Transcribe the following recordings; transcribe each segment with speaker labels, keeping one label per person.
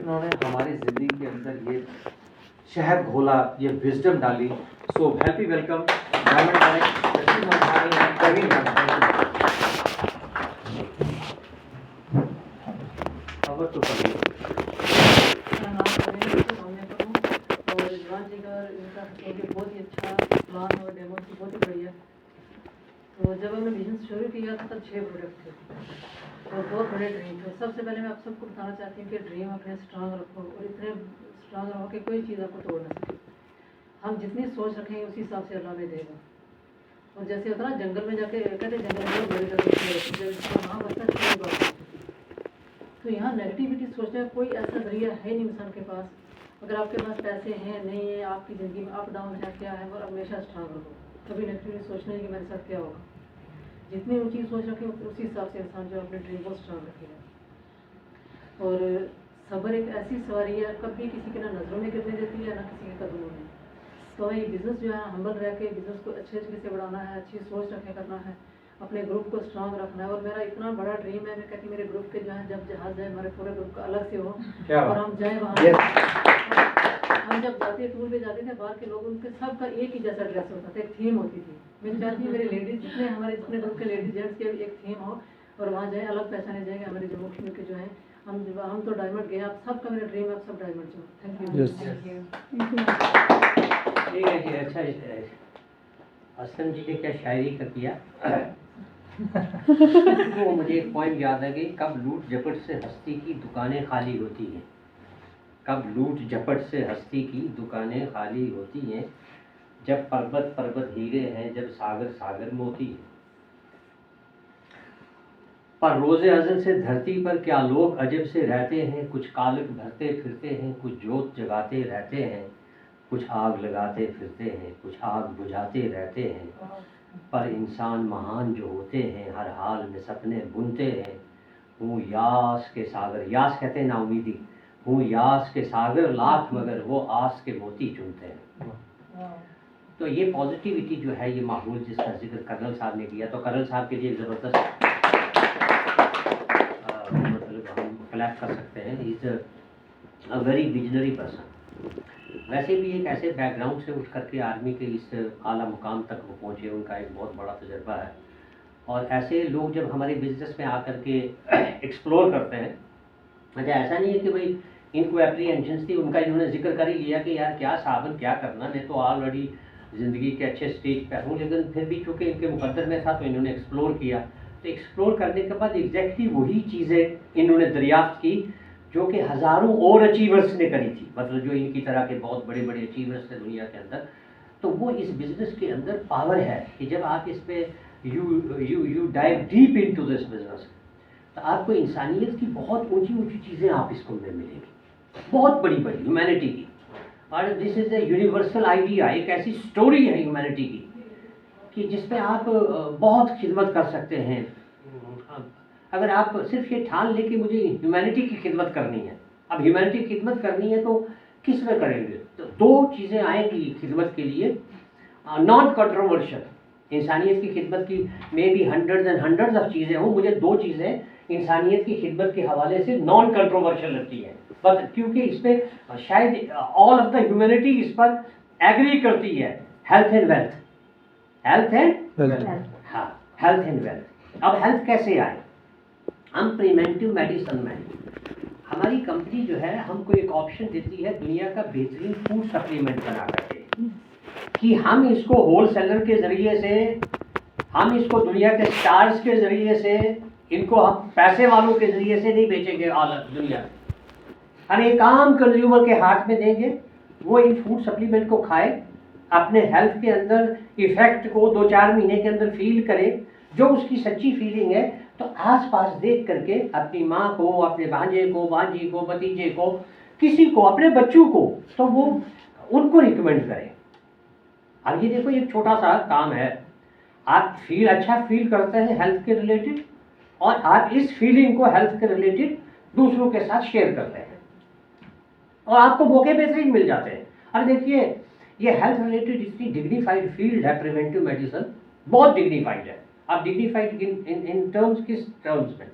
Speaker 1: इन्होंने हमारी ज़िंदगी के अंदर ये शहद घोला, ये विजडम डाली। So happy welcome diamond direct Rashid Marhani and Praveen ma'am. Over to Praveen.
Speaker 2: बहुत ही अच्छा प्लान और डेमो बहुत ही बढ़िया। तो जब हमने बिजनेस शुरू किया था तब 6 प्रोडक्ट थे और बहुत बड़े ड्रीम थे। सबसे पहले मैं आप सबको बताना चाहती हूँ कि ड्रीम अपने स्ट्रांग रखो और इतने स्ट्रांग रहो कि कोई चीज़ आपको तोड़ ना सके। हम जितनी सोच रखेंगे उसी हिसाब से अल्लाह में देगा। और जैसे होता ना जंगल में जाके कहते जंगल में बड़ी वहाँ बचता तो यहाँ नेगेटिविटी सोचने का कोई ऐसा जरिया है नहीं इंसान के पास। अगर आपके पास पैसे हैं नहीं है, आपकी ज़िंदगी में अप डाउन है क्या है, और हमेशा स्ट्रांग रहो। कभी नेगेटिविटी सोचना है कि मेरे साथ क्या होगा। जितनी ऊंची सोच रखे उसी हिसाब से इंसान जो अपने ड्रीम को स्ट्रांग रखेगा। और सब्र एक ऐसी सवारी है, कभी किसी के ना नज़रों में गिरने देती है ना किसी के कदमों में। तो ये बिज़नेस जो है हम्बल रह के बिज़नेस को अच्छे तरीके से बढ़ाना है, अच्छी सोच रखे करना है, अपने ग्रुप को स्ट्रांग रखना है। और मेरा इतना बड़ा ड्रीम है, मैं कहती मेरे ग्रुप के जो है जब जहाज़ जाए हमारे पूरे ग्रुप का अलग से हो और हम जाए वहाँ। हम जब जाते टूर पे जाते थे बाहर के लोग उनके सब का एक ही जैसा ड्रेस होता था, एक थीम होती थी। मैं चाहती हूँ मेरे लेडीज़ जितने हमारे जितने ग्रुप के लेडीज जेंट्स के एक थीम हो और वहाँ जाए अलग पहचाने जाएंगे हमारे जम्मू कश्मीर के जो है। हम तो डायमंड गए, आप सबका मेरा ड्रीम है आप सब डायमंड जो। Thank you.
Speaker 3: ठीक है जी, अच्छा असलम जी ने क्या शायरी का किया। तो मुझे एक पॉइंट याद है कि कब लूट झपट से हस्ती की दुकानें खाली होती हैं, कब लूट झपट से हस्ती की दुकानें खाली होती हैं, जब पर्वत पर्वत हीरे हैं, जब सागर सागर मोती है। पर रोज़े अज़ल से धरती पर क्या लोग अजब से रहते हैं, कुछ कालक भरते फिरते हैं, कुछ जोत जगाते रहते हैं, कुछ आग लगाते फिरते हैं, कुछ आग बुझाते रहते हैं। पर इंसान महान जो होते हैं हर हाल में सपने बुनते हैं। हूँ यास के सागर, यास कहते हैं नाउमीदी, हूँ यास के सागर लाख मगर वो आस के मोती चुनते हैं। तो ये पॉजिटिविटी जो है, ये माहौल जिसका जिक्र कर्नल साहब ने किया, तो कर्नल साहब के लिए ज़बरदस्त मतलब हम क्लैप कर सकते हैं। Is a very visionary person. वैसे भी एक ऐसे बैकग्राउंड से उठ करके आर्मी के इस आला मुकाम तक वो पहुँचे, उनका एक बहुत बड़ा तजर्बा है। और ऐसे लोग जब हमारे बिजनेस में आकर के एक्सप्लोर करते हैं, अच्छा ऐसा नहीं है कि भाई इनको एप्रीहेंशंस थी, उनका इन्होंने जिक्र कर ही लिया कि यार क्या साहब क्या करना, मैं तो ऑलरेडी ज़िंदगी के अच्छे स्टेज पर हूँ, लेकिन फिर भी चूँकि इनके मुकद्दर में था तो इन्होंने एक्सप्लोर किया। तो एक्सप्लोर करने के बाद एग्जैक्टली वही चीज़ें इन्होंने दरियाफ्त की जो कि हज़ारों और अचीवर्स ने करी थी, मतलब जो इनकी तरह के बहुत बड़े बड़े अचीवर्स थे दुनिया के अंदर। तो वो इस बिज़नेस के अंदर पावर है कि जब आप इस पे you dive deep into this business, तो आपको इंसानियत की बहुत ऊंची ऊंची चीज़ें आप इसको में मिलेंगी, बहुत बड़ी बड़ी ह्यूमैनिटी की। और this is a universal idea, एक ऐसी स्टोरी है ह्यूमैनिटी की कि जिस पे आप बहुत खिदमत कर सकते हैं। अगर आप सिर्फ ये ठान ले कि मुझे ह्यूमैनिटी की खिदमत करनी है, अब ह्यूमैनिटी की खिदमत करनी है तो किस में करेंगे, तो 2 चीज़ें आएंगी खिदमत के लिए, नॉन कंट्रोवर्शियल। इंसानियत की खिदमत की may be hundreds and hundreds of चीज़ें हों, मुझे 2 चीज़ें इंसानियत की खिदमत के हवाले से नॉन कंट्रोवर्शियल लगती है, बट क्योंकि इस पर शायद ऑल ऑफ द ह्यूमैनिटी इस पर एग्री करती है। Health and wealth, health and हाँ, हेल्थ एंड वेल्थ। अब हेल्थ कैसे आए, हम प्रिवेंटिव मेडिसिन में हमारी कंपनी जो है हमको एक ऑप्शन देती है दुनिया का बेहतरीन फूड सप्लीमेंट बना करके, कि हम इसको होलसेलर के ज़रिए से, हम इसको दुनिया के स्टार्स के ज़रिए से, इनको हम पैसे वालों के ज़रिए से नहीं बेचेंगे आल दुनिया में। हम एक आम कंज्यूमर के हाथ में देंगे, वो इन फूड सप्लीमेंट को खाए, अपने हेल्थ के अंदर इफ़ेक्ट को 2-4 महीने के अंदर फील करे, जो उसकी सच्ची फीलिंग है, तो आस पास देख करके अपनी माँ को, अपने भांजे को, भांजी को, भतीजे को, किसी को, अपने बच्चों को, तो वो उनको रिकमेंड करें। अब ये देखो एक छोटा सा काम है, आप अच्छा फील करते हैं हेल्थ के रिलेटेड, और आप इस फीलिंग को हेल्थ के रिलेटेड दूसरों के साथ शेयर करते हैं और आपको मौके बेहतरीन मिल जाते हैं। अब देखिए ये हेल्थ रिलेटेड इतनी डिग्निफाइड फील्ड है, प्रिवेंटिव मेडिसिन बहुत डिग्निफाइड है। अब डिग्निफाइड इन टर्म्स, किस टर्म्स में,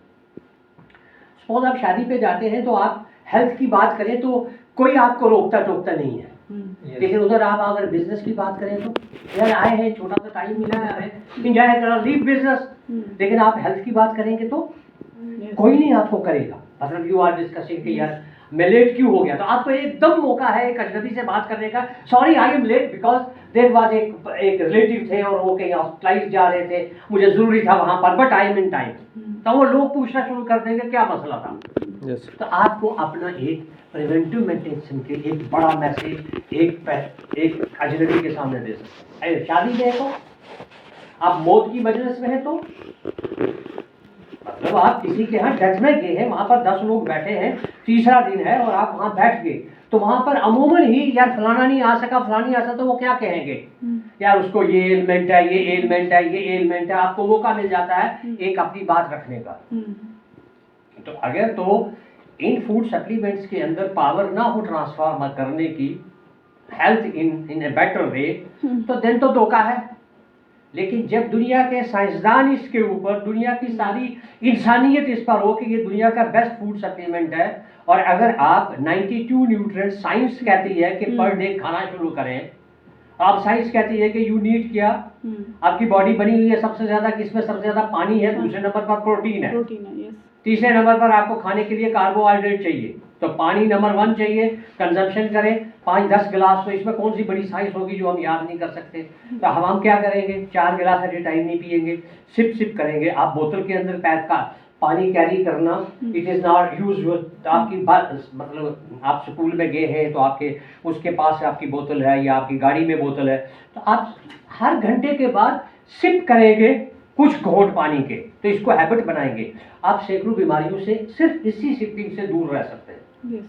Speaker 3: सपोज आप शादी पे जाते हैं तो आप हेल्थ की बात करें तो कोई आपको रोकता टोकता नहीं है,
Speaker 1: Yes.
Speaker 3: लेकिन उधर आप अगर बिजनेस की बात करें तो यार आए हैं, छोटा सा टाइम मिला है, एंजॉय करा, लीव बिजनेस। लेकिन आप हेल्थ की बात करेंगे तो कोई नहीं आपको करेगा। मतलब यू आर डिस्कसिंग कि यार मैं लेट क्यों हो गया, तो आपको एकदम मौका है एक अजनबी से बात करने का। Sorry I am late because there was एक रिलेटिव थे और वो कहीं हॉस्पिटलाइज जा रहे थे, मुझे जरूरी था वहां पर, but I am in time. तो वो लोग पूछना शुरू कर देंगे क्या मसला था।
Speaker 1: Yes.
Speaker 3: तो आपको अपना एक प्रिवेंटिव मेंटेनेंस के एक बड़ा मैसेज एक अजनबी के सामने दे सकते हैं। शादी में है तो आप मौत की मजलिस में है तो मतलब आप किसी के यहाँ डेथ में गए हैं, वहां पर 10 लोग बैठे हैं, तीसरा दिन है और आप वहां बैठ गए, तो वहां पर अमूमन ही यार फलाना नहीं आ सका, फलानी आ सका, तो वो क्या कहेंगे यार उसको ये एलिमेंट है, ये एलिमेंट है, ये एलिमेंट है। आपको मौका मिल जाता है एक अपनी बात रखने का। तो अगर तो इन फूड सप्लीमेंट्स के अंदर पावर ना हो ट्रांसफॉर्म करने की health in a better way, तो देन तो धोखा है। लेकिन जब दुनिया के साइंसदान इसके ऊपर, दुनिया की सारी इंसानियत इस पर हो कि ये दुनिया का बेस्ट फूड सप्लीमेंट है, और अगर आप 92 न्यूट्रिएंट, साइंस कहती है कि पर डे खाना शुरू करें, आप साइंस कहती है कि यू नीड क्या, आपकी बॉडी बनी हुई है सबसे ज्यादा किसमें, सबसे ज्यादा पानी है, दूसरे नंबर पर प्रोटीन है, तीसरे नंबर पर आपको खाने के लिए कार्बोहाइड्रेट चाहिए। तो पानी नंबर 1 चाहिए, कंजम्पशन करें 5-10 गिलास। तो इसमें कौन सी बड़ी साइंस होगी जो हम याद नहीं कर सकते। तो हम क्या करेंगे, 4 गिलास एट ए टाइम नहीं पिएंगे, सिप सिप करेंगे। आप बोतल के अंदर पैक का पानी कैरी करना, इट इज़ नॉट यूजुअल। तो आपकी बात मतलब आप स्कूल में गए हैं तो आपके उसके पास आपकी बोतल है या आपकी गाड़ी में बोतल है, तो आप हर घंटे के बाद सिप करेंगे कुछ घोंट पानी के। तो इसको हैबिट बनाएंगे, आप सैकड़ों बीमारियों से सिर्फ इसी सिपिंग से दूर रह सकते हैं।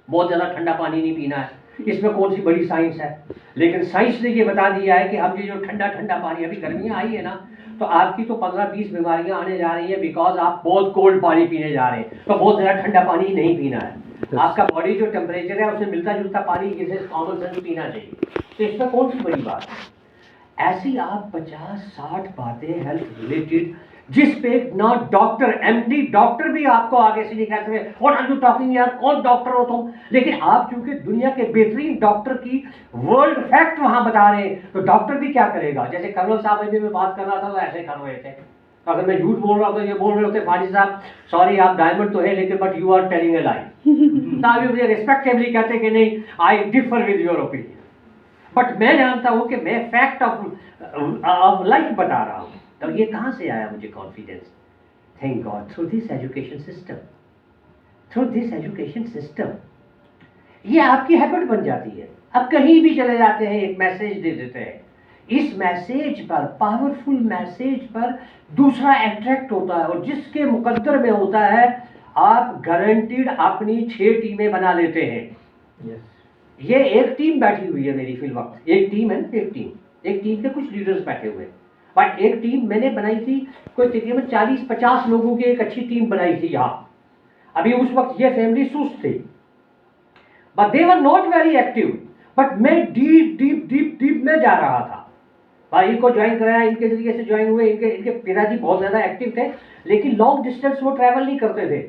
Speaker 3: बहुत ज़्यादा ठंडा पानी नहीं पीना है, इसमें कौन सी बड़ी साइंस है। लेकिन साइंस ने ये बता दिया है कि हम ये जो ठंडा ठंडा पानी, अभी गर्मियाँ आई है ना, तो आपकी तो 15-20 बीमारियां आने जा रही है बिकॉज आप बहुत कोल्ड पानी पीने जा रहे हैं। तो बहुत ज़्यादा ठंडा पानी नहीं पीना है, आपका बॉडी जो टेम्परेचर है उससे मिलता जुलता पानी जिसे कॉमन सेंस पीना चाहिए। तो इसमें कौन सी बड़ी बात है। ऐसी आप 50-60 बातें हेल्थ रिलेटेड जिस पे ना डॉक्टर, एमडी डॉक्टर भी आपको आगे से नहीं कहते हैं व्हाट आर यू टॉकिंग, यार कौन डॉक्टर हो तुम। लेकिन आप चूंकि दुनिया के बेहतरीन डॉक्टर की वर्ल्ड फैक्ट वहां बता रहे हैं, तो डॉक्टर भी क्या करेगा। जैसे कर्नल साहब अभी मैं बात कर रहा था वो ऐसे कर रहे थे, अगर मैं झूठ बोल रहा था ये बोल रहे होते फाजी साहब सॉरी आप डायमंड तो है लेकिन but you are telling a lie. तो मुझे रिस्पेक्टेबली कहते कि नहीं I differ with your opinion, but मैं जानता हूं कि मैं फैक्ट ऑफ लाइफ बता रहा हूं। तो ये कहां से आया मुझे confidence, thank God through this education system, through this education system. ये आपकी हैबिट बन जाती है। अब कहीं भी चले जाते हैं एक मैसेज दे देते हैं, इस मैसेज पर, पावरफुल मैसेज पर दूसरा अट्रैक्ट होता है, और जिसके मुकद्दर में होता है आप गारंटीड अपनी 6 टीमें बना लेते हैं।
Speaker 1: Yes.
Speaker 3: ये एक टीम बैठी हुई है मेरी फिल वक्त, एक टीम है ना, एक टीम के कुछ लीडर्स बैठे हुए हैं, बट एक टीम मैंने बनाई थी कोई तकरीबन 40-50 लोगों की एक अच्छी टीम बनाई थी यहाँ। अभी उस वक्त ये फैमिली सुस्त थी, but they were not very active, but मैं डीप में जा रहा था। भाई को ज्वाइन कराया, इनके जरिए से ज्वाइन हुए, इनके पिताजी बहुत ज़्यादा एक्टिव थे, लेकिन लॉन्ग डिस्टेंस वो ट्रैवल नहीं करते थे।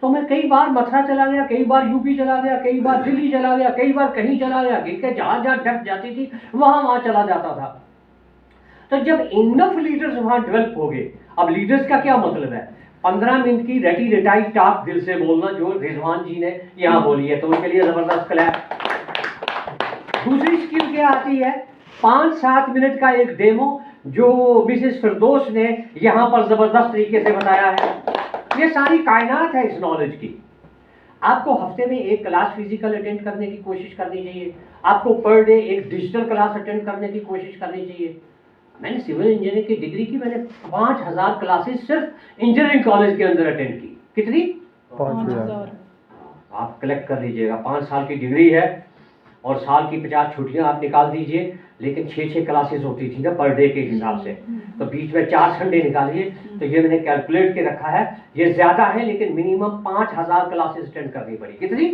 Speaker 3: तो मैं कई बार मथुरा चला गया, कई बार यूपी चला गया, कई बार दिल्ली चला गया, कई बार कहीं चला गया, इनके जहाँ डेप्थ जाती थी वहाँ चला जाता था। तो जब इनफ लीडर्स वहाँ डेवलप हो गए, अब लीडर्स का क्या मतलब है, 15 मिनट की रटी रटाई टाप दिल से बोलना जो रिजवान जी ने यहाँ बोली है, तो उनके लिए जबरदस्त क्लैप। दूसरी स्किल क्या आती है, 5-7 मिनट का एक डेमो जो मिसेस फिरदौस ने यहाँ पर जबरदस्त तरीके से बताया है। ये सारी कायनात है इस नॉलेज की। आपको हफ्ते में एक क्लास फिजिकल अटेंड करने की कोशिश करनी चाहिए, आपको पर डे एक डिजिटल क्लास अटेंड करने की कोशिश करनी चाहिए। मैंने सिविल इंजीनियरिंग की डिग्री की, मैंने 5000 क्लासेस सिर्फ इंजीनियरिंग कॉलेज के अंदर अटेंड की। कितनी?
Speaker 1: 5000।
Speaker 3: आप कलेक्ट कर लीजिएगा, 5 साल की डिग्री है और साल की 50 छुट्टियां आप निकाल दीजिए, लेकिन 6 क्लासेस होती थी ना पर डे के हिसाब से, तो बीच में 4 संडे निकालिए। तो ये मैंने कैलकुलेट के रखा है, ये ज्यादा है लेकिन मिनिमम 5000 क्लासेस अटेंड करनी पड़ी। कितनी?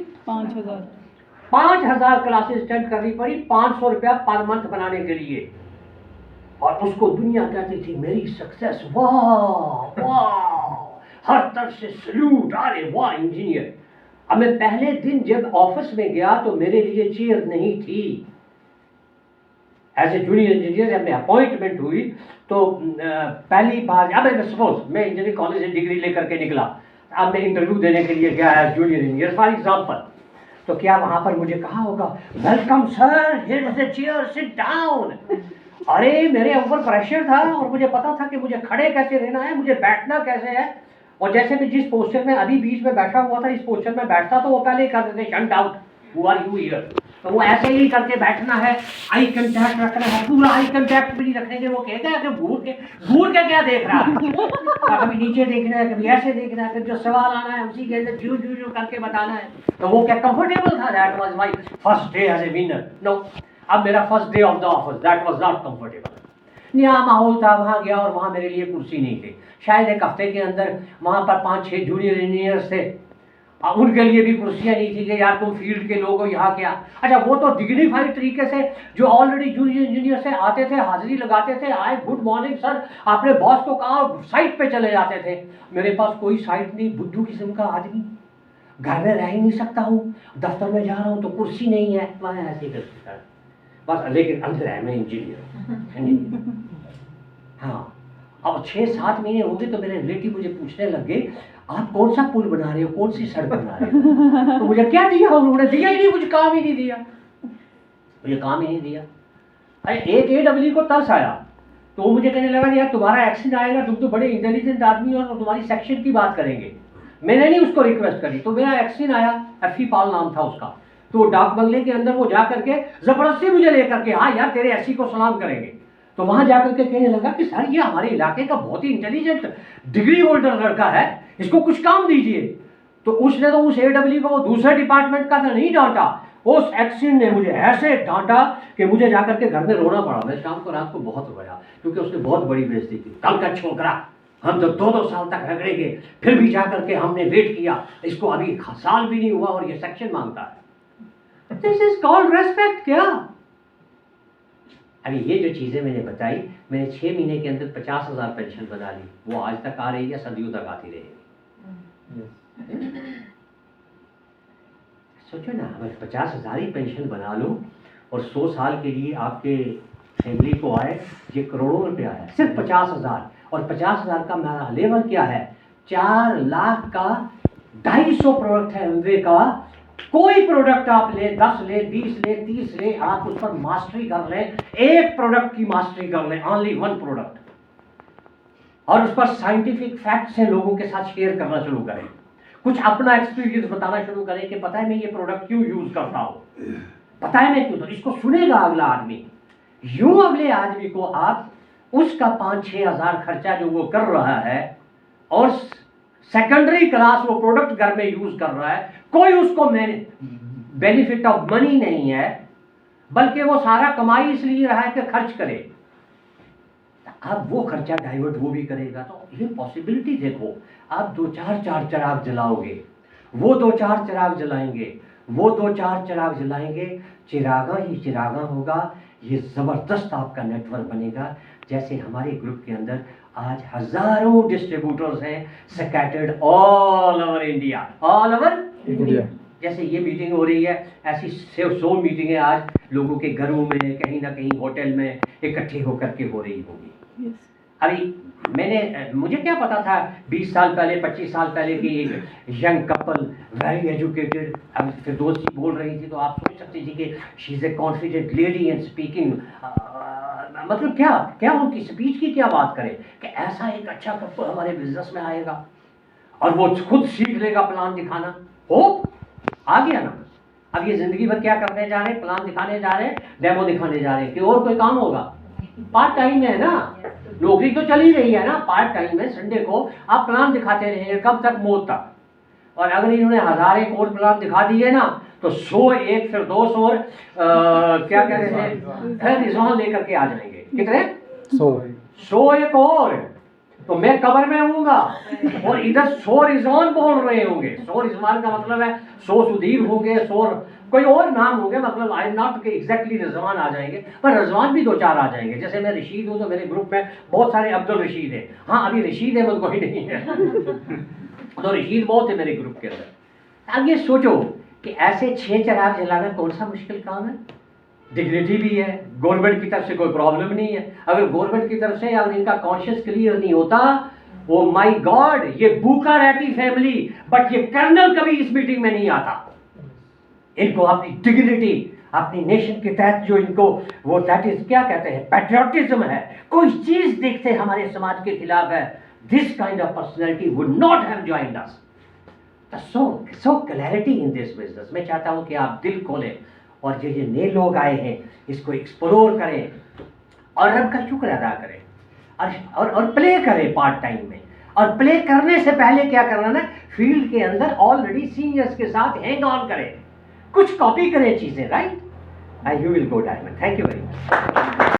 Speaker 3: 5000 क्लासेस अटेंड करनी पड़ी, 500 रुपया पर मंथ बनाने के लिए। और उसको दुनिया कहती थी मेरी सक्सेस, वाह वाह, हर तरफ से सल्यूट, अरे वाह इंजीनियर। अब मैं पहले दिन जब ऑफिस में गया तो मेरे लिए चेयर नहीं थी। एज ए जूनियर इंजीनियर जब मैं अपॉइंटमेंट हुई तो पहली बार, अब मैं सपोज मैं इंजीनियरिंग कॉलेज से डिग्री लेकर के निकला, अब मैं इंटरव्यू देने के लिए गया as junior engineer for example, तो क्या वहां पर मुझे कहा होगा welcome sir, here is the chair, sit down. अरे मेरे ऊपर प्रेशर था और मुझे पता था कि मुझे खड़े कैसे रहना है, मुझे बैठना कैसे है, और जैसे मैं जिस पोस्चर में अभी बीच में बैठा हुआ था इस पोस्चर में बैठता तो वो पहले ही कर देते shut out, who are you here. तो वो ऐसे ही करके बैठना है, आई कंटैक्ट रखना है, पूरा आई कंटैक्ट भी नहीं रखेंगे, वो कहते हैं कि घूर के क्या देख रहा है, कभी नीचे देखना है, कभी ऐसे देखना है, फिर जो सवाल आना है उसी के अंदर जू जू जू करके बताना है। तो वो क्या कंफर्टेबल था? That was my first day as a winner. No, अब मेरा first day of the office, that was not comfortable. नया माहौल था, वहाँ गया और वहाँ मेरे लिए कुर्सी नहीं थी। शायद एक हफ्ते के अंदर वहाँ पर 5-6 जूनियर इंजीनियर्स थे, उनके लिए भी कुर्सियाँ नहीं थी कि यार तुम फील्ड के लोग हो यहाँ क्या। अच्छा, वो तो डिग्निफाइड तरीके से जो ऑलरेडी जूनियर इंजीनियर से आते थे, हाजिरी लगाते थे, आए गुड मॉर्निंग सर, आपने बॉस को कहा, साइट पे चले जाते थे। मेरे पास कोई साइट नहीं, बुद्धू किस्म का आदमी, घर में रह ही नहीं सकता हूँ, दफ्तर में जा रहा हूँ तो कुर्सी नहीं है, वह ऐसे करते था बस। लेकिन अंदर है मैं इंजीनियर। हाँ, अब 6-7 महीने हो गए तो मेरे रिलेटिव मुझे पूछने लग गए आप कौन सा पुल बना रहे हो, कौन सी सड़क बना रहे हो। तो मुझे क्या दिया, उन्होंने दिया ही नहीं, मुझे काम ही नहीं दिया, मुझे काम ही नहीं दिया। अरे एक AW को तरस आया तो वो मुझे कहने लगा यार तुम्हारा एक्शन आएगा, तुम तो बड़े इंटेलिजेंट आदमी हो और तुम्हारी सेक्शन की बात करेंगे। मैंने नहीं उसको रिक्वेस्ट करी, तो मेरा एक्शन आया, FE पाल नाम था उसका, तो डाक बंगले के अंदर वो जा करके जबरदस्ती मुझे लेकर के, हाँ यार तेरे SE को सलाम करेंगे। तो वहां जाकर के कहने लगा कि सर ये हमारे इलाके का बहुत ही इंटेलिजेंट डिग्री होल्डर लड़का है, इसको कुछ काम दीजिए। तो उसने तो उस AW को, वो दूसरे डिपार्टमेंट का तो नहीं डांटा, उस एक्शन ने मुझे ऐसे डांटा कि मुझे जाकर के घर में रोना पड़ा। मैं शाम को रात को बहुत रोया क्योंकि उसने बहुत बड़ी बेइज्जती की। कल का छोकरा, हम तो 2-2 साल तक रगड़ेंगे, फिर भी जाकर के हमने वेट किया, इसको अभी साल भी नहीं हुआ और ये सेक्शन मांगता है। दिस इज कॉल्ड रेस्पेक्ट क्या? अभी ये जो चीज़ें मैंने बताई, मैंने 6 महीने के अंदर 50,000 पेंशन बना ली, वो आज तक आ रही है, सदियों तक आती रहेगी। सोचो ना, मैं 50,000 ही पेंशन बना लूँ और 100 साल के लिए आपके फैमिली को आए, ये करोड़ों रुपया है, सिर्फ 50,000। और 50,000 का मेरा लेवल क्या है, 4 लाख का 250 प्रोडक्ट है MBA का। कोई प्रोडक्ट आप ले, 10 ले, 20 ले, 30 ले, आप उस पर मास्टरी कर लें, एक प्रोडक्ट की मास्टरी कर लें, ओनली 1 प्रोडक्ट, और उस पर साइंटिफिक फैक्ट से लोगों के साथ शेयर करना शुरू करें, कुछ अपना एक्सपीरियंस बताना शुरू करें कि पता है मैं ये प्रोडक्ट क्यों यूज करता हूँ, पता है मैं क्यों, तो इसको सुनेगा अगला आदमी। यूं अगले आदमी को आप उसका 5-6 हज़ार खर्चा जो वो कर रहा है और सेकेंडरी क्लास वो प्रोडक्ट घर में यूज कर रहा है, कोई उसको बेनिफिट ऑफ मनी नहीं है, बल्कि वो सारा कमाई इसलिए रहा है कि खर्च करे। अब वो खर्चा डाइवर्ट वो भी करेगा, तो ये पॉसिबिलिटी देखो। आप 2-4 चिराग जलाओगे, वो 2-4 चिराग जलाएंगे, वो 2-4 चिराग जलाएंगे, चिरागा ही चिरागा होगा। ये ज़बरदस्त आपका नेटवर्क बनेगा। जैसे हमारे ग्रुप के अंदर आज हजारों डिस्ट्रीब्यूटर्स हैं scattered all over India, all over India. जैसे ये मीटिंग हो रही है, ऐसी 100 मीटिंगें आज लोगों के घरों में, कहीं ना कहीं होटल में इकट्ठे होकर के हो रही होगी। अभी मुझे क्या पता था 20 साल पहले, 25 साल पहले कि एक यंग कपल वेरी एजुकेटेड, अब फिर दोस्त जी बोल रही थी तो आप सोच सकते थी कि she is a confident lady and speaking, मतलब क्या उनकी स्पीच की क्या बात करें कि ऐसा एक अच्छा कपल हमारे बिजनेस में आएगा और वो खुद सीख लेगा प्लान दिखाना। हो आ गया ना। अब ये जिंदगी भर क्या करने जा रहे हैं, प्लान दिखाने जा रहे हैं, डेमो दिखाने जा रहे हैं, कि और कोई काम होगा? पार्ट टाइम है ना, नौकरी तो चली रही है ना, पार्ट टाइम में संडे को आप प्लान दिखाते रहेंगे, कब तक? मौत तक। और अगर इन्होंने 1000 एक और प्लान दिखा दिए ना तो 100 एक फिर 200 और क्या कह रहे थे, रिजॉन लेकर के आ जाएंगे। कितने? 100 एक और, तो मैं कबर में होऊंगा और इधर 100 रिजवान बोल रहे होंगे। 100 रिजवान का मतलब है 100 सुधीर होंगे, 100 कोई और नाम होंगे, मतलब आई एम नॉट के एग्जैक्टली रिजवान आ जाएंगे, पर रिजवान भी 2-4 आ जाएंगे। जैसे मैं रशीद हूँ तो मेरे ग्रुप में बहुत सारे अब्दुल रशीद है। हाँ, अभी रशीद अहमद कोई नहीं है तो रशीद बहुत है मेरे ग्रुप के अंदर। अब ये सोचो कि ऐसे 6 चिराग जलाना कौन सा मुश्किल काम है। डिग्निटी भी है, गवर्नमेंट की तरफ से कोई प्रॉब्लम नहीं है। अगर गवर्नमेंट की तरफ से अगर इनका कॉन्शियस क्लियर नहीं होता, ओ माय गॉड, ये भूखा रहती फैमिली, बट ये कर्नल कभी इस मीटिंग में नहीं आता। इनको अपनी डिग्निटी, अपनी नेशन के तहत जो इनको वो दैट इज क्या कहते हैं, पैट्रियोटिज्म है, कोई चीज देखते हमारे समाज के खिलाफ है, this kind of personality would not have joined us. So clarity in this business. मैं चाहता हूं कि आप दिल खोलें और जो ये नए लोग आए हैं इसको एक्सप्लोर करें और रब का शुक्र अदा करें और प्ले करें पार्ट टाइम में। और प्ले करने से पहले क्या करना ना, फील्ड के अंदर ऑलरेडी सीनियर्स के साथ हैंग ऑन करें, कुछ कॉपी करें चीजें, right. You will go diamond. Thank you very much.